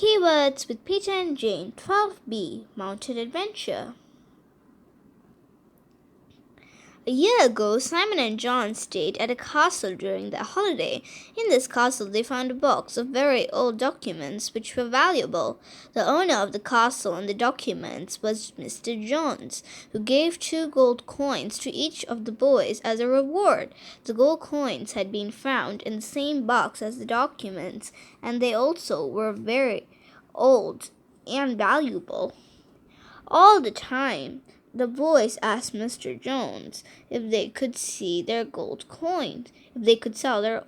Keywords with Peter and Jane 12B Mountain Adventure. A year ago, Simon and John stayed at a castle during their holiday. In this castle, they found a box of very old documents which were valuable. The owner of the castle and the documents was Mr. Jones, who gave 2 gold coins to each of the boys as a reward. The gold coins had been found in the same box as the documents, and they also were very old and valuable. All the time, the boys asked Mr. Jones if they could see their gold coins. If they could sell their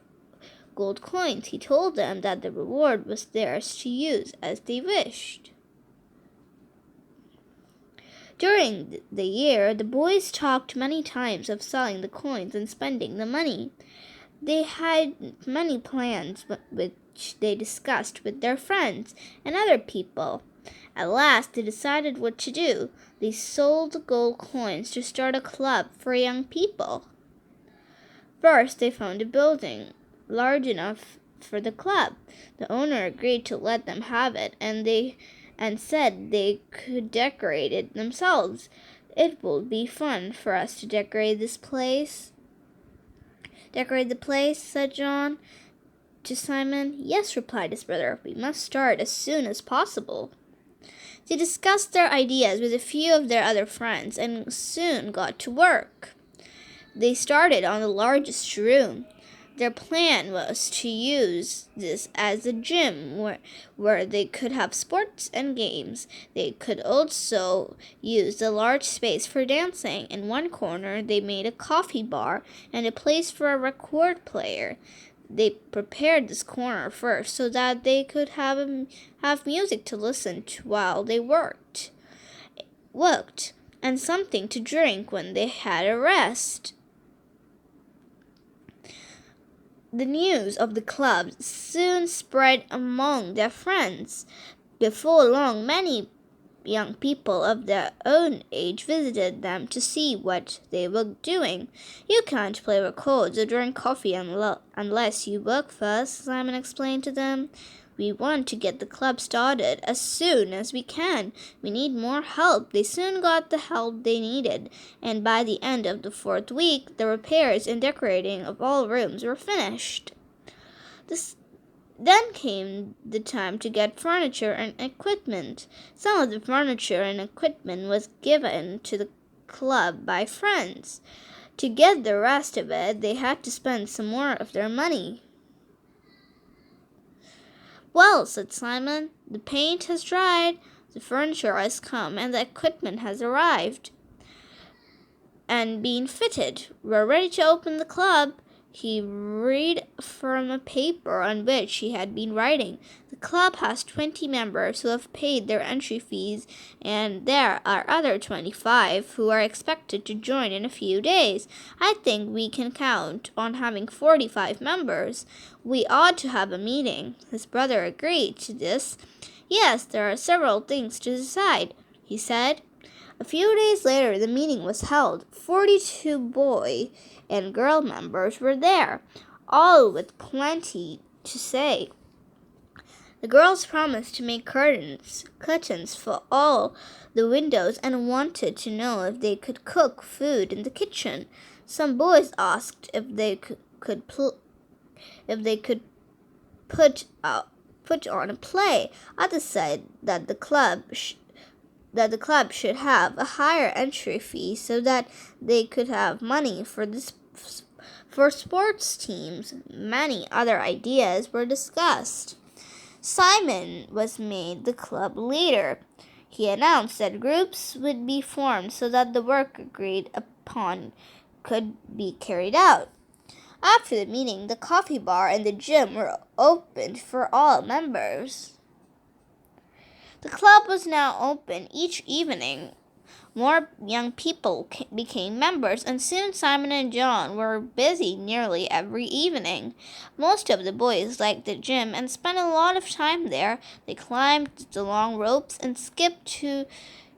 gold coins, he told them that the reward was theirs to use as they wished. During the year, the boys talked many times of selling the coins and spending the money. They had many plans which they discussed with their friends and other people. At last, they decided what to do. They sold the gold coins to start a club for young people. First, they found a building large enough for the club. The owner agreed to let them have it, and said they could decorate it themselves. "It will be fun for us to decorate this place." "Decorate the place?" said John to Simon. "Yes," replied his brother. "We must start as soon as possible." They discussed their ideas with a few of their other friends and soon got to work. They started on the largest room. Their plan was to use this as a gym where they could have sports and games. They could also use the large space for dancing. In one corner, they made a coffee bar and a place for a record player. They prepared this corner first so that they could have music to listen to while they worked, and something to drink when they had a rest. The news of the club soon spread among their friends. Before long, many young people of their own age visited them to see what they were doing. "You can't play records or drink coffee unless you work first," Simon explained to them. "We want to get the club started as soon as we can. We need more help." They soon got the help they needed, and by the end of the 4th week, the repairs and decorating of all rooms were finished. Then came the time to get furniture and equipment. Some of the furniture and equipment was given to the club by friends. To get the rest of it, they had to spend some more of their money. "Well," said Simon, "the paint has dried, the furniture has come, and the equipment has arrived and been fitted. We're ready to open the club." He read from a paper on which he had been writing. "The club has 20 members who have paid their entry fees, and there are other 25 who are expected to join in a few days. I think we can count on having 45 members. We ought to have a meeting." His brother agreed to this. "Yes, there are several things to decide," he said. A few days later, the meeting was held. 42 boy and girl members were there, all with plenty to say. The girls promised to make curtains for all the windows and wanted to know if they could cook food in the kitchen. Some boys asked if they could put on a play. Others said that the club should have a higher entry fee so that they could have money for sports teams. Many other ideas were discussed. Simon was made the club leader. He announced that groups would be formed so that the work agreed upon could be carried out. After the meeting, the coffee bar and the gym were opened for all members. The club was now open each evening. More young people became members, and soon Simon and John were busy nearly every evening. Most of the boys liked the gym and spent a lot of time there. They climbed the long ropes and skipped to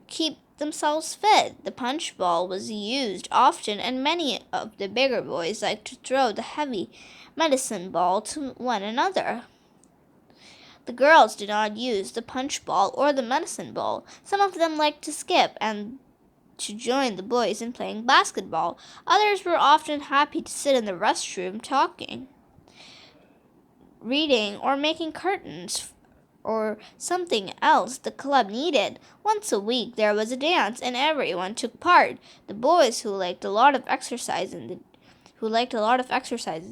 keep themselves fit. The punch ball was used often, and many of the bigger boys liked to throw the heavy medicine ball to one another. The girls did not use the punch ball or the medicine ball. Some of them liked to skip and to join the boys in playing basketball. Others were often happy to sit in the restroom talking, reading, or making curtains or something else the club needed. Once a week there was a dance and everyone took part. The boys who liked a lot of exercise in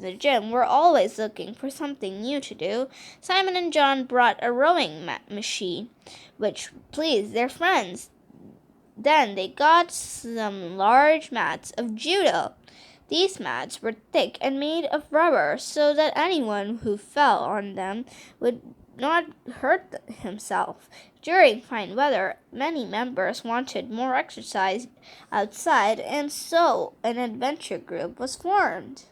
the gym were always looking for something new to do. Simon and John brought a rowing machine, which pleased their friends. Then they got some large mats of judo. These mats were thick and made of rubber so that anyone who fell on them would not hurt himself. During fine weather, many members wanted more exercise outside, and so an adventure group was formed.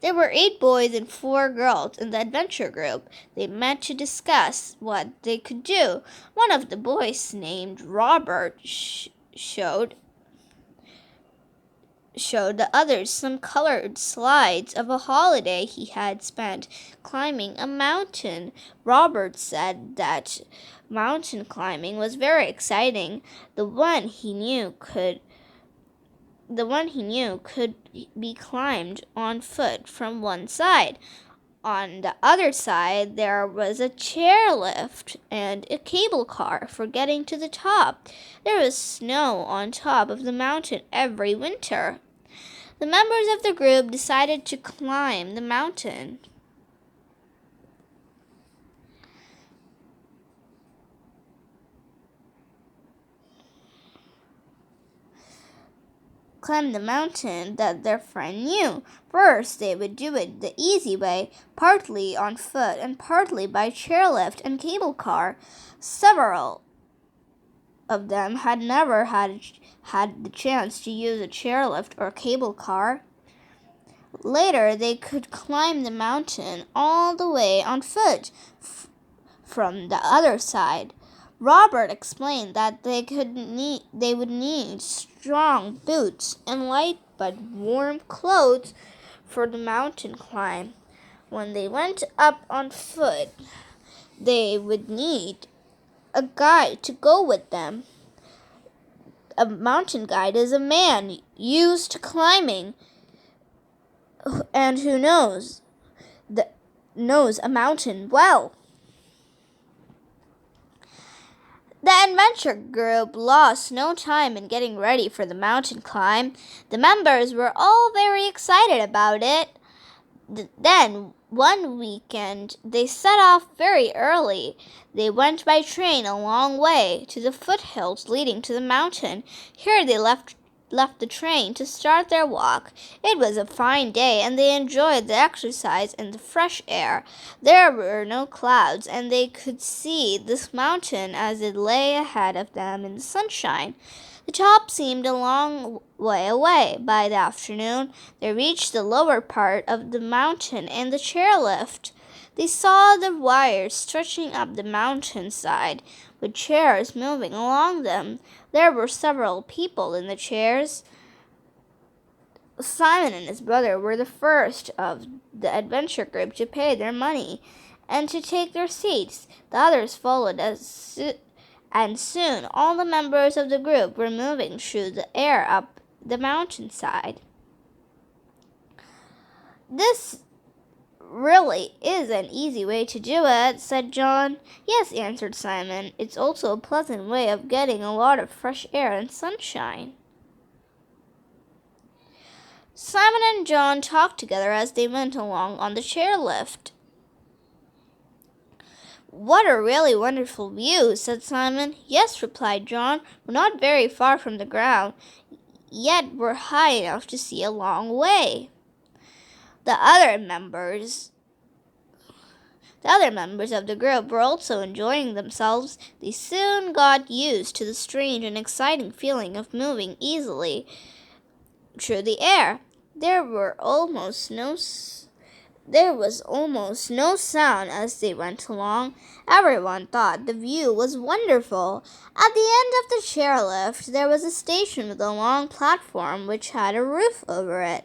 There were 8 boys and 4 girls in the adventure group. They met to discuss what they could do. One of the boys, named Robert, showed the others some colored slides of a holiday he had spent climbing a mountain. Robert said that mountain climbing was very exciting. The one he knew could be climbed on foot from one side. On the other side, there was a chairlift and a cable car for getting to the top. There was snow on top of the mountain every winter. The members of the group decided to climb the mountain. That their friend knew. First, they would do it the easy way, partly on foot and partly by chairlift and cable car. Several of them had never had the chance to use a chairlift or cable car. Later, they could climb the mountain all the way on foot from the other side. Robert explained that they would need strong boots and light but warm clothes for the mountain climb. When they went up on foot, they would need a guide to go with them. A mountain guide is a man used to climbing and who knows a mountain well. The adventure group lost no time in getting ready for the mountain climb. The members were all very excited about it. Then, one weekend, they set off very early. They went by train a long way to the foothills leading to the mountain. Here they left the train to start their walk. It was a fine day, and they enjoyed the exercise in the fresh air. There were no clouds, and they could see this mountain as it lay ahead of them in the sunshine. The top seemed a long way away. By the afternoon, they reached the lower part of the mountain and the chairlift. They saw the wires stretching up the mountainside, with chairs moving along them. There were several people in the chairs. Simon and his brother were the first of the adventure group to pay their money and to take their seats. The others followed and soon all the members of the group were moving through the air up the mountainside. "This really is an easy way to do it," said John. "Yes," answered Simon. "It's also a pleasant way of getting a lot of fresh air and sunshine." Simon and John talked together as they went along on the chairlift. "What a really wonderful view," said Simon. "Yes," replied John. "We're not very far from the ground, yet we're high enough to see a long way." The other members of the group were also enjoying themselves. They soon got used to the strange and exciting feeling of moving easily through the air. There was almost no sound as they went along. Everyone thought the view was wonderful. At the end of the chairlift, there was a station with a long platform which had a roof over it.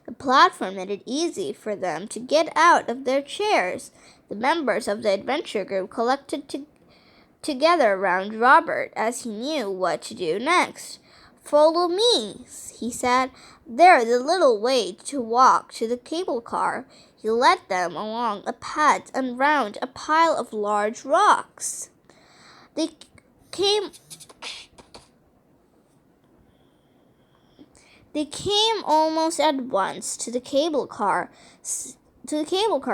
The platform made it easy for them to get out of their chairs. The members of the adventure group collected together around Robert as he knew what to do next. "Follow me," he said. "There's a little way to walk to the cable car." He led them along a path and round a pile of large rocks. They came almost at once to the cable car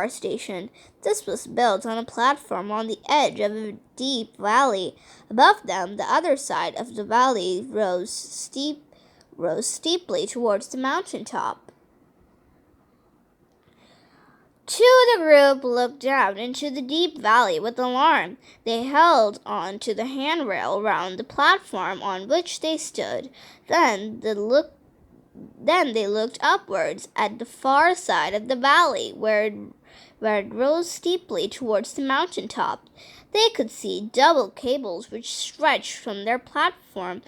station. This was built on a platform on the edge of a deep valley. Above them, the other side of the valley rose steeply towards the mountain top. The group looked down into the deep valley with alarm. They held on to the handrail round the platform on which they stood. Then they looked upwards at the far side of the valley, where it rose steeply towards the mountain top. They could see double cables which stretched from their platform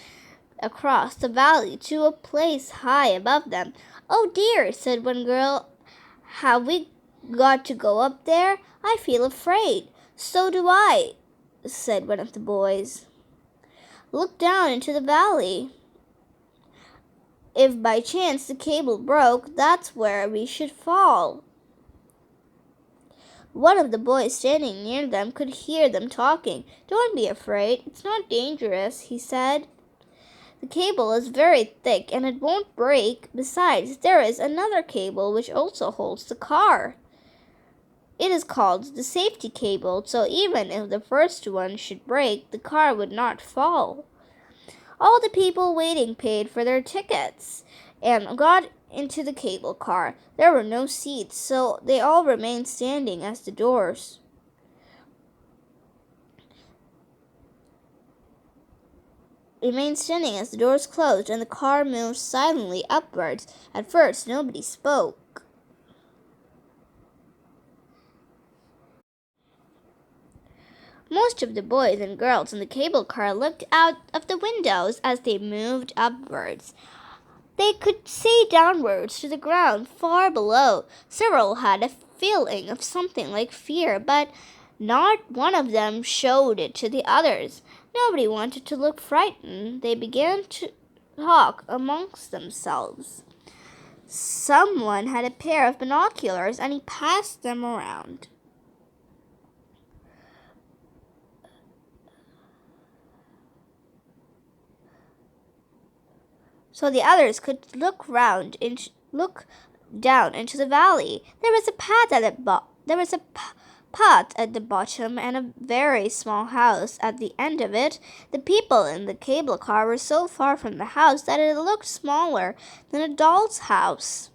across the valley to a place high above them. "Oh dear," said one girl. "Have we got to go up there? I feel afraid." "So do I," said one of the boys. "Look down into the valley. If by chance the cable broke, that's where we should fall." One of the boys standing near them could hear them talking. "Don't be afraid. It's not dangerous," he said. "The cable is very thick and it won't break. Besides, there is another cable which also holds the car. It is called the safety cable, so even if the first one should break, the car would not fall." All the people waiting paid for their tickets and got into the cable car. There were no seats, so they all remained standing as the doors closed and the car moved silently upwards. At first, nobody spoke. Most of the boys and girls in the cable car looked out of the windows as they moved upwards. They could see downwards to the ground far below. Several had a feeling of something like fear, but not one of them showed it to the others. Nobody wanted to look frightened. They began to talk amongst themselves. Someone had a pair of binoculars and he passed them around. So the others could look down into the valley. There was a path at the bottom and a very small house at the end of it. The people in the cable car were so far from the house that it looked smaller than a doll's house.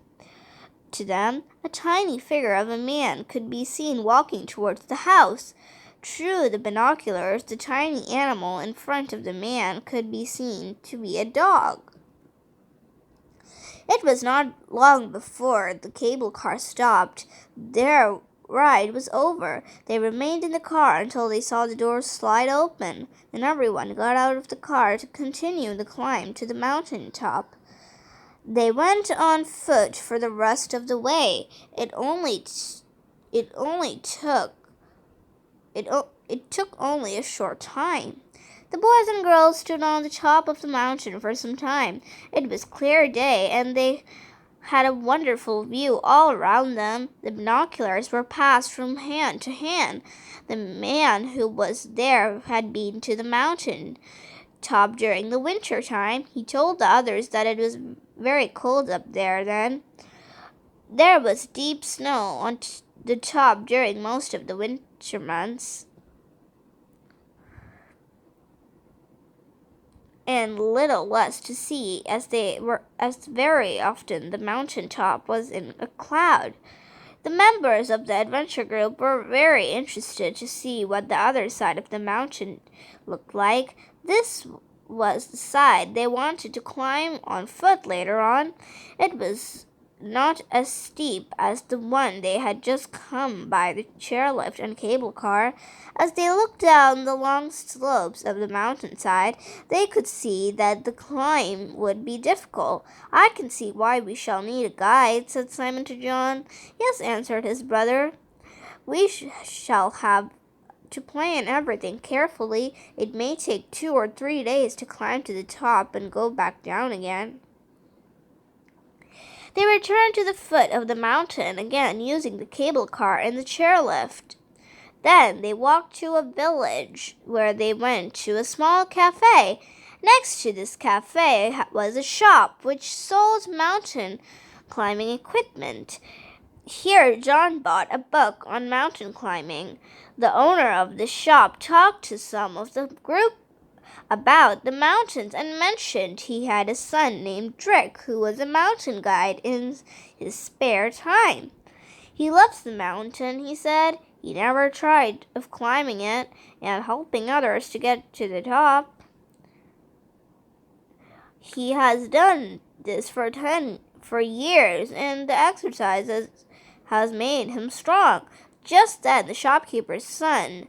To them, a tiny figure of a man could be seen walking towards the house. Through the binoculars, the tiny animal in front of the man could be seen to be a dog. It was not long before the cable car stopped. Their ride was over. They remained in the car until they saw the doors slide open. Then everyone got out of the car to continue the climb to the mountain top. They went on foot for the rest of the way. It took only a short time. The boys and girls stood on the top of the mountain for some time. It was clear day, and they had a wonderful view all around them. The binoculars were passed from hand to hand. The man who was there had been to the mountain top during the winter time. He told the others that it was very cold up there then. There was deep snow on the top during most of the winter months, and little less to see, as very often the mountain top was in a cloud. The members of the adventure group were very interested to see what the other side of the mountain looked like. This was the side they wanted to climb on foot later on. It was not as steep as the one they had just come by the chairlift and cable car. As they looked down the long slopes of the mountainside, they could see that the climb would be difficult. "I can see why we shall need a guide," said Simon to John. "Yes," answered his brother. "We shall have to plan everything carefully. It may take 2 or 3 days to climb to the top and go back down again." They returned to the foot of the mountain again, using the cable car and the chairlift. Then they walked to a village where they went to a small cafe. Next to this cafe was a shop which sold mountain climbing equipment. Here John bought a book on mountain climbing. The owner of the shop talked to some of the group about the mountains and mentioned he had a son named Drick who was a mountain guide in his spare time. "He loves the mountain," he said. "He never tried of climbing it and helping others to get to the top. He has done this for years, and the exercises has made him strong." Just then the shopkeeper's son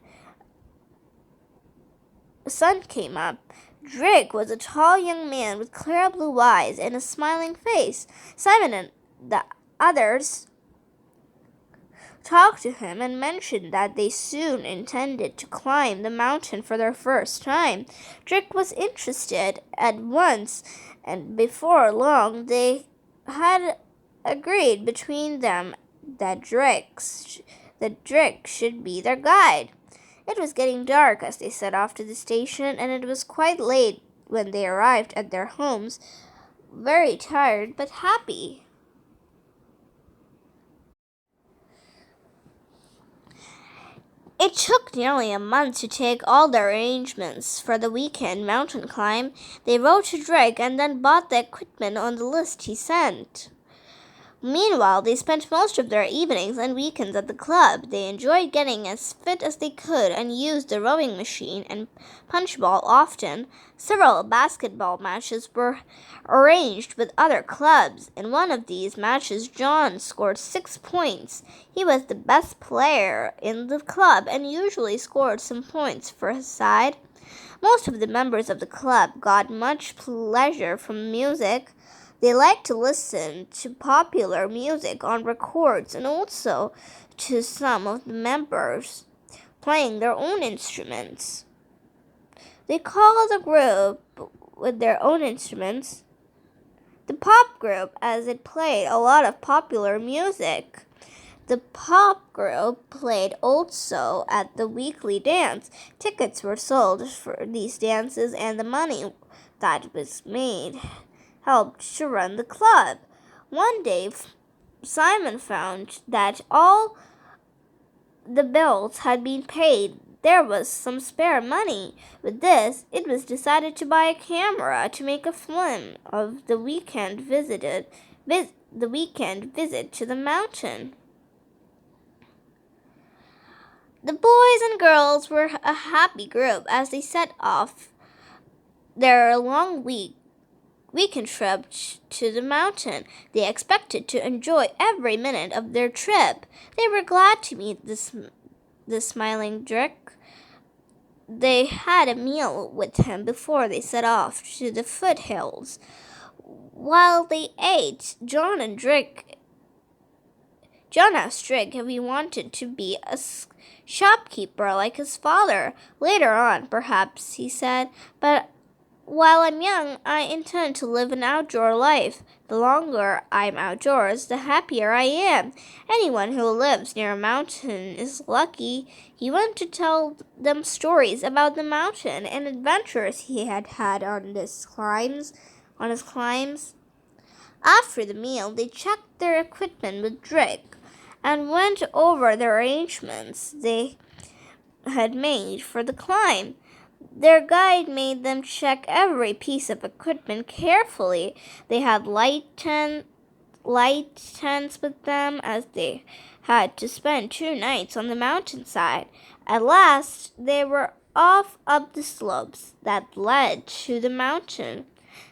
came up. Drick was a tall young man with clear blue eyes and a smiling face. Simon and the others talked to him and mentioned that they soon intended to climb the mountain for their first time. Drick was interested at once, and before long they had agreed between them that Drick should be their guide. It was getting dark as they set off to the station, and it was quite late when they arrived at their homes, very tired but happy. It took nearly a month to take all their arrangements for the weekend mountain climb. They wrote to Drake and then bought the equipment on the list he sent. Meanwhile, they spent most of their evenings and weekends at the club. They enjoyed getting as fit as they could and used the rowing machine and punchball often. Several basketball matches were arranged with other clubs. In one of these matches, John scored 6 points. He was the best player in the club and usually scored some points for his side. Most of the members of the club got much pleasure from music. They liked to listen to popular music on records and also to some of the members playing their own instruments. They called the group with their own instruments the pop group, as it played a lot of popular music. The pop group played also at the weekly dance. Tickets were sold for these dances, and the money that was made helped to run the club. One day, Simon found that all the bills had been paid. There was some spare money. With this, it was decided to buy a camera to make a film of the weekend visit to the mountain. The boys and girls were a happy group as they set off their long weekend trip to the mountain. They expected to enjoy every minute of their trip. They were glad to meet the smiling Drick. They had a meal with him before they set off to the foothills. While they ate, John asked Drick if he wanted to be a shopkeeper like his father. "Later on, perhaps," he said, "but while I'm young, I intend to live an outdoor life. The longer I'm outdoors, the happier I am. Anyone who lives near a mountain is lucky." He went to tell them stories about the mountain and adventures he had had on his climbs. After the meal, they checked their equipment with Drick and went over the arrangements they had made for the climb. Their guide made them check every piece of equipment carefully. They had light tents with them, as they had to spend 2 nights on the mountainside. At last, they were off up the slopes that led to the mountain.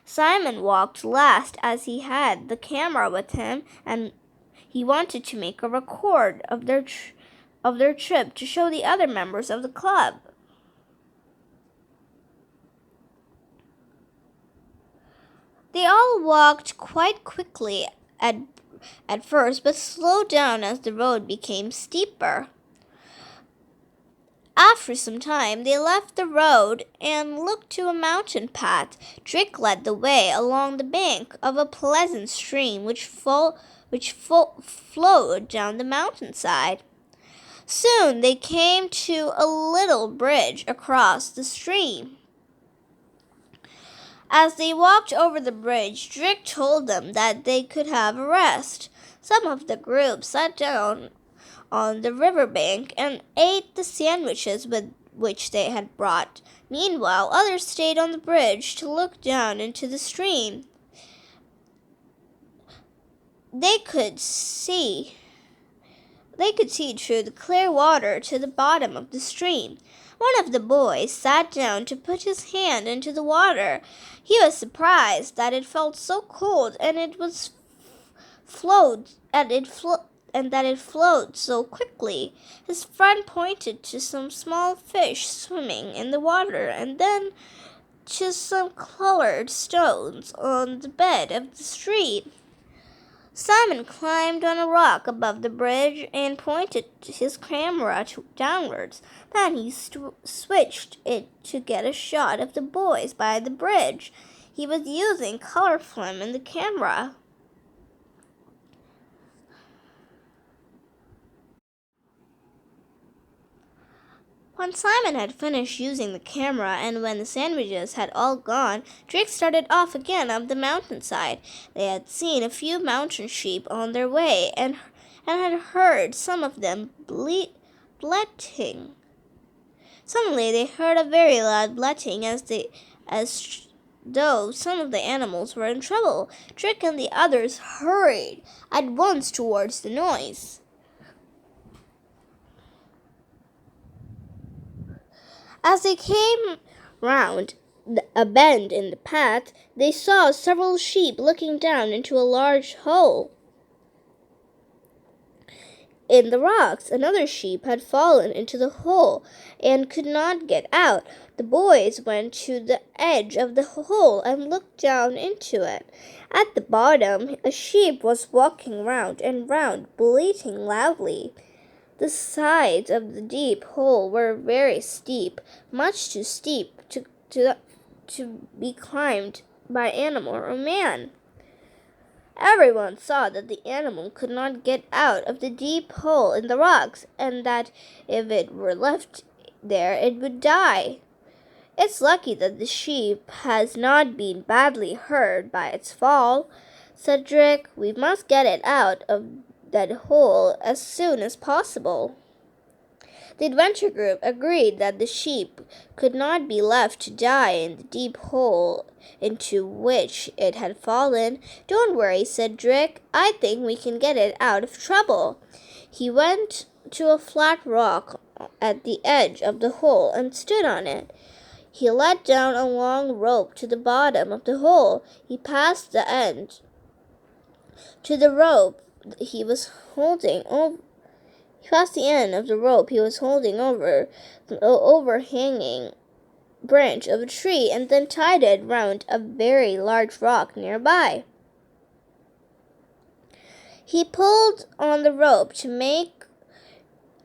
Simon walked last as he had the camera with him, and he wanted to make a record of their trip to show the other members of the club. They all walked quite quickly at first, but slowed down as the road became steeper. After some time, they left the road and looked to a mountain path. Drick led the way along the bank of a pleasant stream which flowed down the mountainside. Soon they came to a little bridge across the stream. As they walked over the bridge, Drick told them that they could have a rest. Some of the group sat down on the riverbank and ate the sandwiches with which they had brought. Meanwhile, others stayed on the bridge to look down into the stream. They could see through the clear water to the bottom of the stream. One of the boys sat down to put his hand into the water. He was surprised that it felt so cold and that it flowed so quickly. His friend pointed to some small fish swimming in the water and then to some colored stones on the bed of the stream. Simon climbed on a rock above the bridge and pointed his camera downwards. Then he switched it to get a shot of the boys by the bridge. He was using color film in the camera. When Simon had finished using the camera and when the sandwiches had all gone, Drake started off again up the mountainside. They had seen a few mountain sheep on their way and had heard some of them bleating. Suddenly they heard a very loud bleating as though some of the animals were in trouble. Drake and the others hurried at once towards the noise. As they came round a bend in the path, they saw several sheep looking down into a large hole in the rocks. Another sheep had fallen into the hole and could not get out. The boys went to the edge of the hole and looked down into it. At the bottom, a sheep was walking round and round, bleating loudly. The sides of the deep hole were very steep, much too steep to be climbed by animal or man. Everyone saw that the animal could not get out of the deep hole in the rocks, and that if it were left there, it would die. "It's lucky that the sheep has not been badly hurt by its fall," said Drick. "We must get it out of that hole as soon as possible." The adventure group agreed that the sheep could not be left to die in the deep hole into which it had fallen. "Don't worry," said Drick. "I think we can get it out of trouble." He went to a flat rock at the edge of the hole and stood on it. He let down a long rope to the bottom of the hole. He passed the end to the rope he was holding over. He passed the end of the rope he was holding over the overhanging branch of a tree and then tied it round a very large rock nearby. He pulled on the rope to make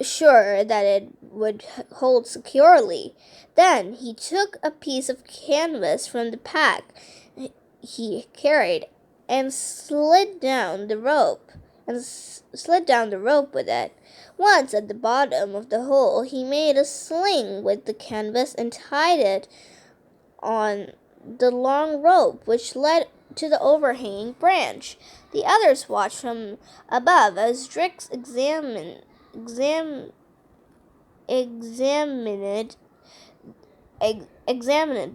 sure that it would hold securely. Then he took a piece of canvas from the pack he carried and slid down the rope with it. Once at the bottom of the hole, he made a sling with the canvas and tied it on the long rope which led to the overhanging branch. The others watched from above as Drix examined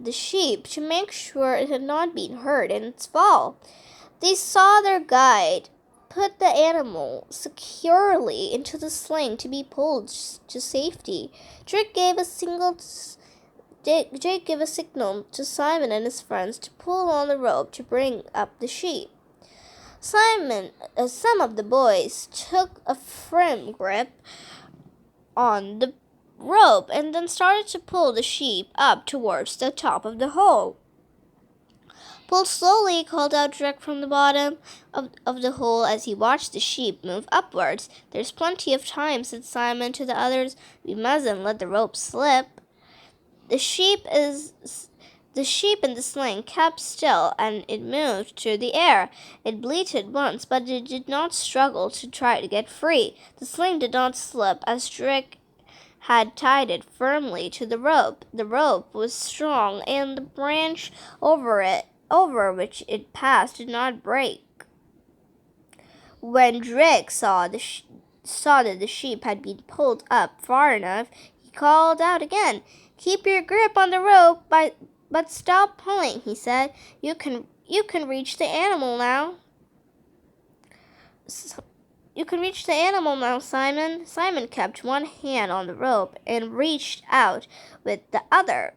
the sheep to make sure it had not been hurt in its fall. They saw their guide put the animal securely into the sling to be pulled to safety. Drick gave a single Jake gave a signal to Simon and his friends to pull on the rope to bring up the sheep. Some of the boys took a firm grip on the rope and then started to pull the sheep up towards the top of the hole. Pull slowly, called out Drake from the bottom of the hole as he watched the sheep move upwards. There's plenty of time, said Simon to the others. We mustn't let the rope slip. The sheep in the sling kept still, and it moved through the air. It bleated once, but it did not struggle to try to get free. The sling did not slip, as Drake had tied it firmly to the rope. The rope was strong, and the branch over which it passed did not break. When Drake saw that the sheep had been pulled up far enough, he called out again. Keep your grip on the rope, but stop pulling, he said. You can reach the animal now. You can reach the animal now, Simon. Simon kept one hand on the rope and reached out with the other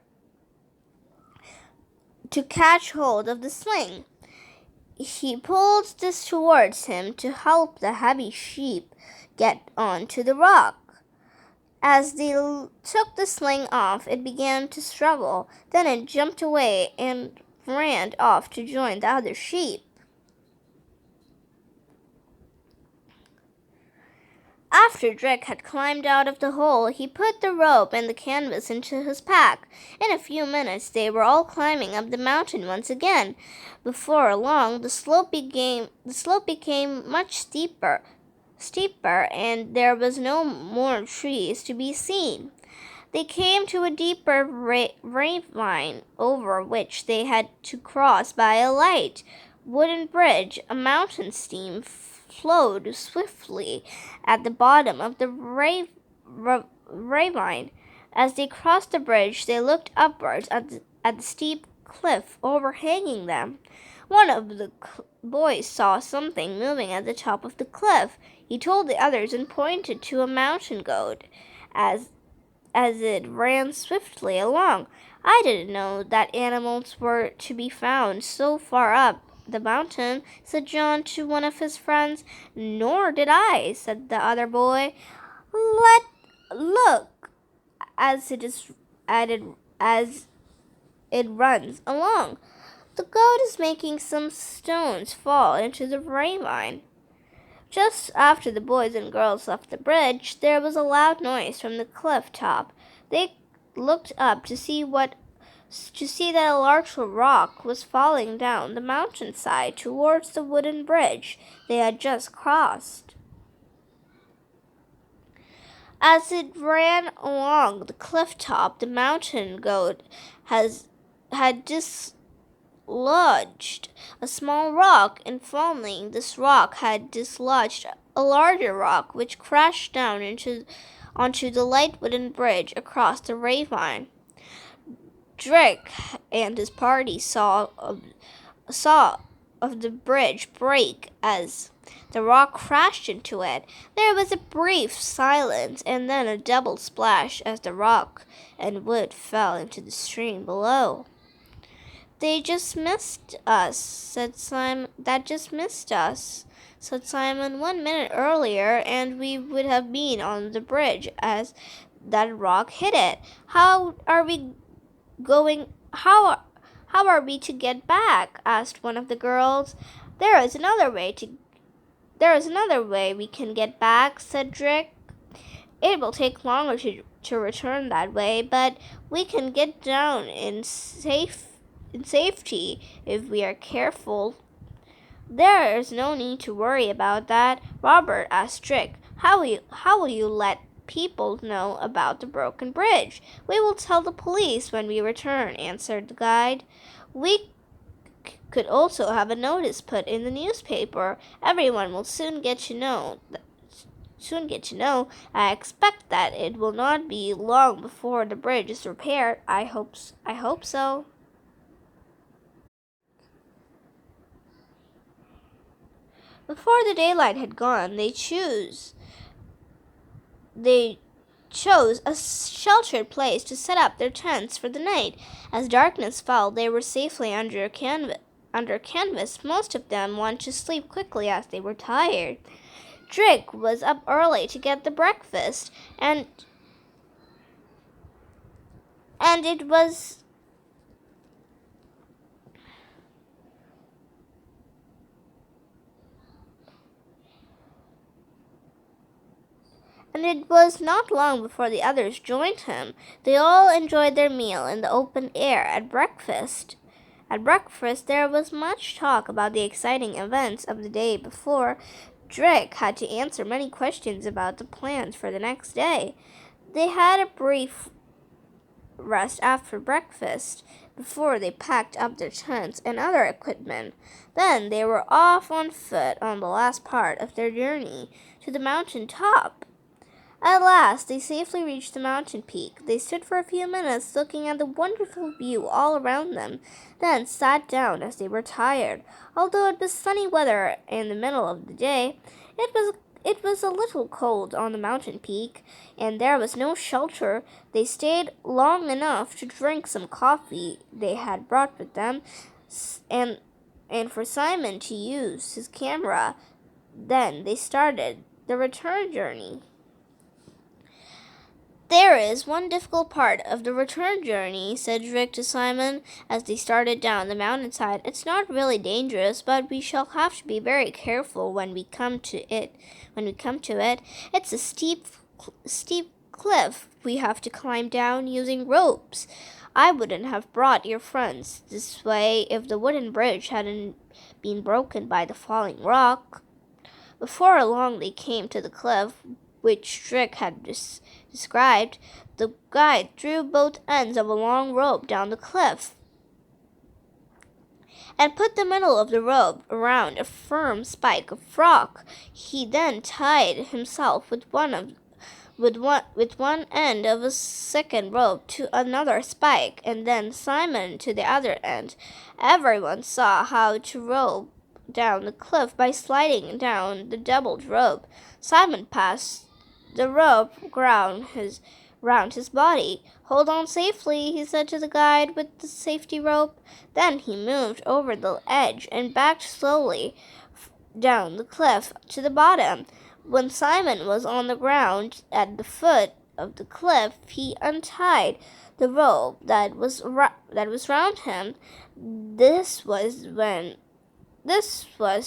to catch hold of the sling. He pulled this towards him to help the heavy sheep get onto the rock. As they took the sling off, it began to struggle. Then it jumped away and ran off to join the other sheep. After Drake had climbed out of the hole, he put the rope and the canvas into his pack. In a few minutes, they were all climbing up the mountain once again. Before long, the slope became much steeper, and there was no more trees to be seen. They came to a deeper ravine over which they had to cross by a light wooden bridge. A mountain stream flowed swiftly at the bottom of the ravine. As they crossed the bridge, they looked upwards at the steep cliff overhanging them. One of the boys saw something moving at the top of the cliff. He told the others and pointed to a mountain goat as it ran swiftly along. I didn't know that animals were to be found so far up the mountain, said John to one of his friends. Nor did I, said the other boy. Look as it runs along. The goat is making some stones fall into the ravine. Just after the boys and girls left the bridge, there was a loud noise from the cliff top. They looked up to see that a large rock was falling down the mountainside towards the wooden bridge they had just crossed. As it ran along the cliff top, the mountain goat had dislodged a small rock. In falling, this rock had dislodged a larger rock, which crashed down onto the light wooden bridge across the ravine. Drake and his party saw of the bridge break as the rock crashed into it. There was a brief silence and then a double splash as the rock and wood fell into the stream below. They just missed us, said Simon. That just missed us, said Simon. 1 minute earlier, and we would have been on the bridge as that rock hit it. How are we to get back? Asked one of the girls. There is another way we can get back, said Drake. It will take longer to return that way, but we can get down in safety if we are careful. There is no need to worry about that. Robert asked Drake, How will you let people know about the broken bridge? We will tell the police when we return, answered the guide. We could also have a notice put in the newspaper. Everyone will soon get to know. I expect that it will not be long before the bridge is repaired. I hope so. Before the daylight had gone, they chose chose a sheltered place to set up their tents for the night. As darkness fell, they were safely under canvas. Most of them wanted to sleep quickly as they were tired. Drake was up early to get the breakfast, and it was not long before the others joined him. They all enjoyed their meal in the open air at breakfast. At breakfast, there was much talk about the exciting events of the day before. Drake had to answer many questions about the plans for the next day. They had a brief rest after breakfast before they packed up their tents and other equipment. Then they were off on foot on the last part of their journey to the mountain top. At last, they safely reached the mountain peak. They stood for a few minutes looking at the wonderful view all around them, then sat down as they were tired. Although it was sunny weather in the middle of the day, it was a little cold on the mountain peak, and there was no shelter. They stayed long enough to drink some coffee they had brought with them, and for Simon to use his camera. Then they started the return journey. "There is one difficult part of the return journey," said Drake to Simon as they started down the mountainside. "It's not really dangerous, but we shall have to be very careful when we come to it. It's a steep cliff we have to climb down using ropes. I wouldn't have brought your friends this way if the wooden bridge hadn't been broken by the falling rock." Before long they came to the cliff, which Drake had described. The guide drew both ends of a long rope down the cliff and put the middle of the rope around a firm spike of rock. He then tied himself with one end of a second rope to another spike, and then Simon to the other end. Everyone saw how to rope down the cliff by sliding down the doubled rope. Simon passed the rope round his body. "Hold on safely," he said to the guide with the safety rope. Then he moved over the edge and backed slowly down the cliff to the bottom. When Simon was on the ground at the foot of the cliff, he untied the rope that was round him. This was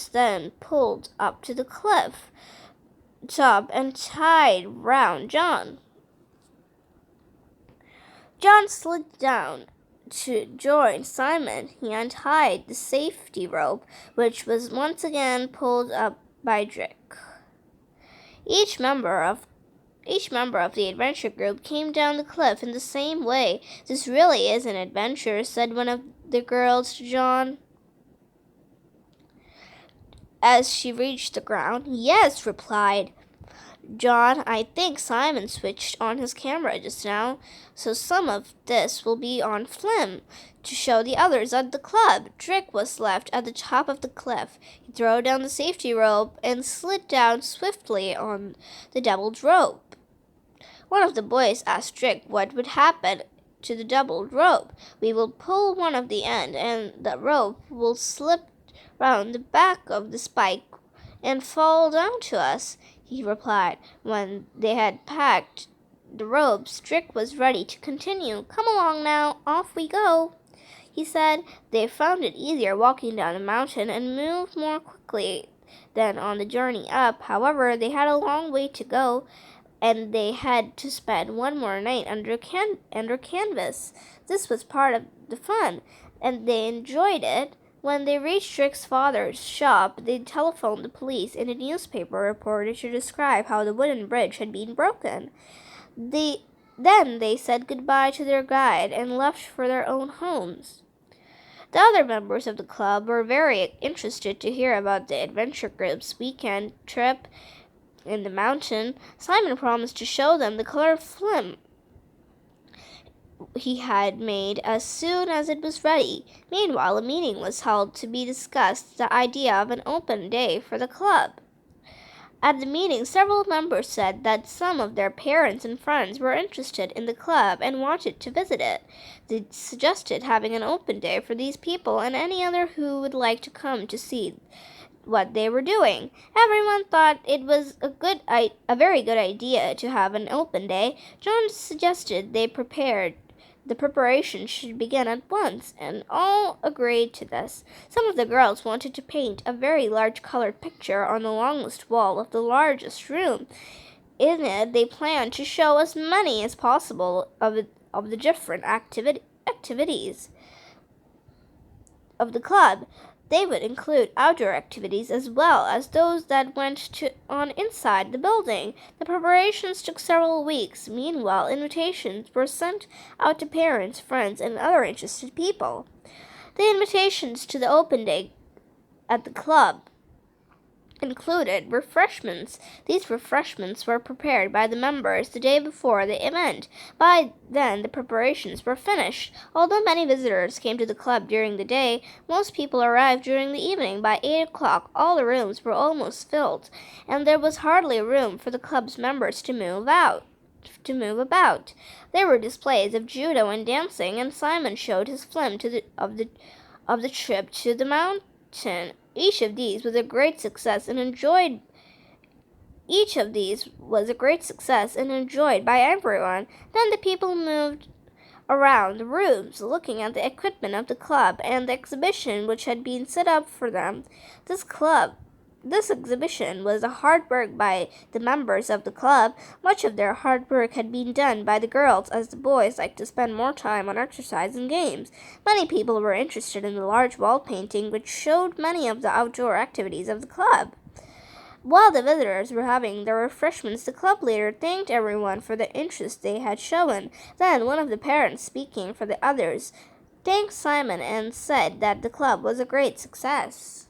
then pulled up to the cliff top and tied round John. John slid down to join Simon. He untied the safety rope, which was once again pulled up by Drake. Each member of the adventure group came down the cliff in the same way. "This really is an adventure," said one of the girls to John as she reached the ground. "Yes," replied John. "I think Simon switched on his camera just now, so some of this will be on film to show the others at the club." Drake was left at the top of the cliff. He threw down the safety rope and slid down swiftly on the doubled rope. One of the boys asked Drake what would happen to the doubled rope. "We will pull one of the end, and the rope will slip round the back of the spike and fall down to us," he replied. When they had packed the ropes, Drake was ready to continue. "Come along now, off we go," he said. They found it easier walking down the mountain and moved more quickly than on the journey up. However, they had a long way to go, and they had to spend one more night under canvas. This was part of the fun, and they enjoyed it. When they reached Drake's father's shop, they telephoned the police and a newspaper reporter to describe how the wooden bridge had been broken. Then they said goodbye to their guide and left for their own homes. The other members of the club were very interested to hear about the adventure group's weekend trip in the mountain. Simon promised to show them the color film he had made as soon as it was ready. Meanwhile, a meeting was held to be discussed the idea of an open day for the club. At the meeting, several members said that some of their parents and friends were interested in the club and wanted to visit it. They suggested having an open day for these people and any other who would like to come to see what they were doing. Everyone thought it was a very good idea to have an open day. John suggested the preparation should begin at once, and all agreed to this. Some of the girls wanted to paint a very large colored picture on the longest wall of the largest room. In it, they planned to show as many as possible of the different activities of the club. They would include outdoor activities as well as those that went on inside the building. The preparations took several weeks. Meanwhile, invitations were sent out to parents, friends, and other interested people. The invitations to the open day at the club included refreshments. These refreshments were prepared by the members the day before the event. By then, the preparations were finished. Although many visitors came to the club during the day, most people arrived during the evening. By 8 o'clock, all the rooms were almost filled, and there was hardly room for the club's members to move about. There were displays of judo and dancing, and Simon showed his film of the trip to the mountain. Each of these was a great success and enjoyed by everyone. Then the people moved around the rooms, looking at the equipment of the club and the exhibition which had been set up for them. This exhibition was hard work by the members of the club. Much of their hard work had been done by the girls, as the boys liked to spend more time on exercise and games. Many people were interested in the large wall painting, which showed many of the outdoor activities of the club. While the visitors were having their refreshments, the club leader thanked everyone for the interest they had shown. Then one of the parents, speaking for the others, thanked Simon and said that the club was a great success.